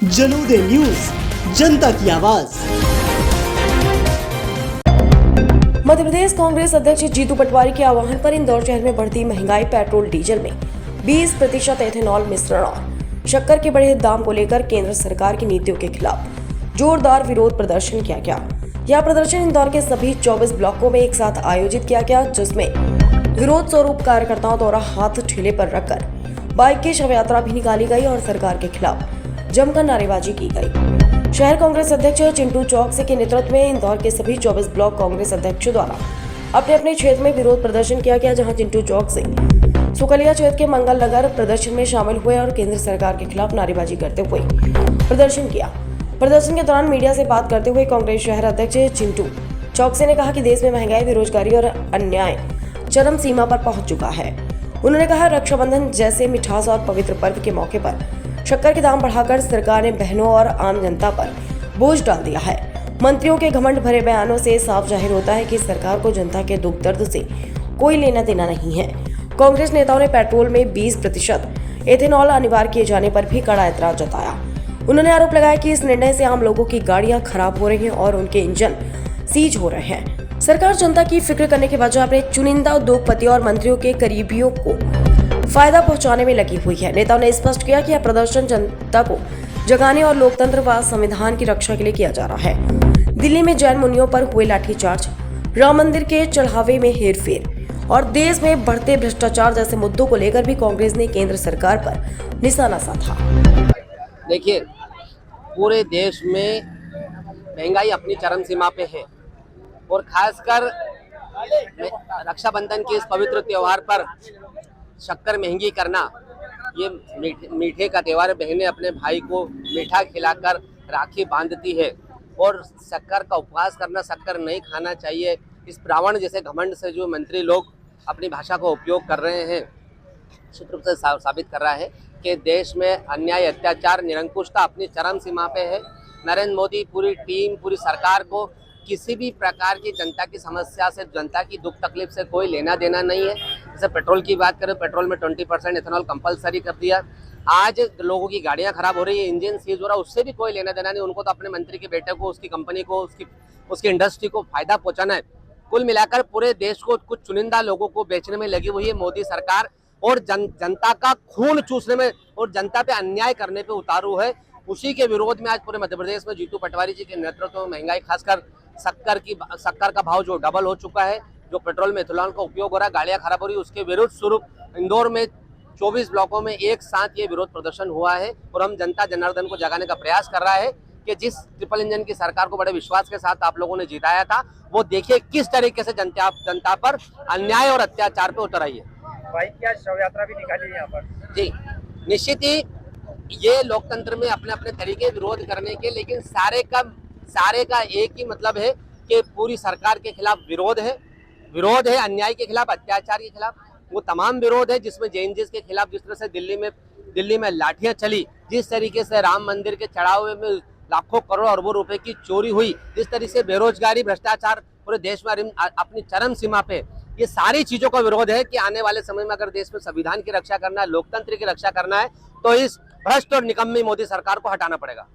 जनोदय news, जनता की आवाज। मध्य प्रदेश कांग्रेस अध्यक्ष जीतू पटवारी के आह्वान पर इंदौर शहर में बढ़ती महंगाई, पेट्रोल डीजल में 20% एथेनॉल मिश्रण और शक्कर के बढ़े दाम को लेकर केंद्र सरकार की नीतियों के खिलाफ जोरदार विरोध प्रदर्शन किया गया। यह प्रदर्शन इंदौर के सभी 24 ब्लॉकों में एक साथ आयोजित किया गया, जिसमें विरोध स्वरूप कार्यकर्ताओं द्वारा हाथ ठेले पर रखकर बाइक की शव यात्रा भी निकाली गई और सरकार के खिलाफ जमकर नारेबाजी की गई। शहर कांग्रेस अध्यक्ष चिंटू चौकसी के नेतृत्व में इंदौर के सभी 24 ब्लॉक कांग्रेस अध्यक्षों द्वारा अपने अपने क्षेत्र में विरोध प्रदर्शन किया गया, जहां चिंटू चौकसी सुकलिया क्षेत्र के मंगल नगर प्रदर्शन में शामिल हुए और केंद्र सरकार के खिलाफ नारेबाजी करते हुए प्रदर्शन किया। प्रदर्शन के दौरान मीडिया से बात करते हुए कांग्रेस शहर अध्यक्ष चिंटू चौकसी ने कहा कि देश में महंगाई, बेरोजगारी और अन्याय चरम सीमा पर पहुंच चुका है। उन्होंने कहा, रक्षाबंधन जैसे मिठास और पवित्र पर्व के मौके पर शक्कर के दाम बढ़ाकर सरकार ने बहनों और आम जनता पर बोझ डाल दिया है। मंत्रियों के घमंड भरे बयानों से साफ जाहिर होता है कि सरकार को जनता के दुख दर्द से कोई लेना देना नहीं है। कांग्रेस नेताओं ने पेट्रोल में 20% एथेनॉल अनिवार्य किए जाने पर भी कड़ा ऐतराज जताया। उन्होंने आरोप लगाया कि इस निर्णय से आम लोगों की गाड़ियां खराब हो रही हैं और उनके इंजन सीज हो रहे हैं। सरकार जनता की फिक्र करने के बजाय अपने चुनिंदा उद्योगपतियों और मंत्रियों के करीबियों को फायदा पहुंचाने में लगी हुई है। नेताओं ने स्पष्ट किया कि यह प्रदर्शन जनता को जगाने और लोकतंत्र व संविधान की रक्षा के लिए किया जा रहा है। दिल्ली में जैन मुनियों पर हुए लाठीचार्ज, राम मंदिर के चढ़ावे में हेरफेर और देश में बढ़ते भ्रष्टाचार जैसे मुद्दों को लेकर भी कांग्रेस ने केंद्र सरकार पर निशाना साधा। देखिए, पूरे देश में महंगाई अपनी चरम सीमा पे है और खासकर रक्षाबंधन के इस पवित्र त्योहार पर शक्कर महंगी करना, ये मीठे का त्योहार है। बहनें अपने भाई को मीठा खिलाकर राखी बांधती है और शक्कर का उपवास करना, शक्कर नहीं खाना चाहिए, इस ब्राह्मण जैसे घमंड से जो मंत्री लोग अपनी भाषा का उपयोग कर रहे हैं, निश्चित रूप से साबित कर रहा है कि देश में अन्याय, अत्याचार, निरंकुशता अपनी चरम सीमा पे है। नरेंद्र मोदी, पूरी टीम, पूरी सरकार को किसी भी प्रकार की जनता की समस्या से, जनता की दुख तकलीफ से कोई लेना देना नहीं है। जैसे पेट्रोल की बात करें, पेट्रोल में 20% एथेनॉल कंपलसरी कर दिया। आज लोगों की गाड़ियां खराब हो रही है, इंजन सीज हो रहा है, उससे भी कोई लेना देना नहीं। उनको तो अपने मंत्री के बेटे को, उसकी कंपनी को, उसकी इंडस्ट्री को फायदा पहुंचाना है। कुल मिलाकर पूरे देश को कुछ चुनिंदा लोगों को बेचने में लगी हुई है मोदी सरकार और जनता का खून चूसने में और जनता पे अन्याय करने पे उतारू है। उसी के विरोध में आज पूरे मध्य प्रदेश में जीतू पटवारी जी के नेतृत्व में महंगाई, खासकर शक्कर का भाव जो डबल हो चुका है, जो पेट्रोल में एथेनॉल का उपयोग हो रहा है, गाड़ियां खराब हो रही है, उसके विरुद्ध स्वरूप इंदौर में 24 ब्लॉकों में एक साथ ये विरोध प्रदर्शन हुआ है। और हम जनता जनार्दन को जगाने का प्रयास कर रहा है कि जिस ट्रिपल इंजन की सरकार को बड़े विश्वास के साथ आप लोगों ने जिताया था, वो देखिए किस तरीके से जनता पर अन्याय और अत्याचार पे उतर आई है। बाइक की शव यात्रा भी निकाली है यहाँ पर। जी, निश्चित ही ये लोकतंत्र में अपने अपने तरीके विरोध करने के, लेकिन सारे का एक ही मतलब है कि पूरी सरकार के खिलाफ विरोध है अन्याय के खिलाफ, अत्याचार के खिलाफ। वो तमाम विरोध है जिसमें जेएनजीएस के खिलाफ जिस तरह से दिल्ली में लाठियां चली, जिस तरीके से राम मंदिर के चढ़ावे में लाखों करोड़ अरबों रुपए की चोरी हुई, जिस तरीके से बेरोजगारी, भ्रष्टाचार पूरे देश में अपनी चरम सीमा पे, ये सारी चीजों का विरोध है कि आने वाले समय में अगर देश में संविधान की रक्षा करना है, लोकतंत्र की रक्षा करना है, तो इस भ्रष्ट और निकम्मी मोदी सरकार को हटाना पड़ेगा।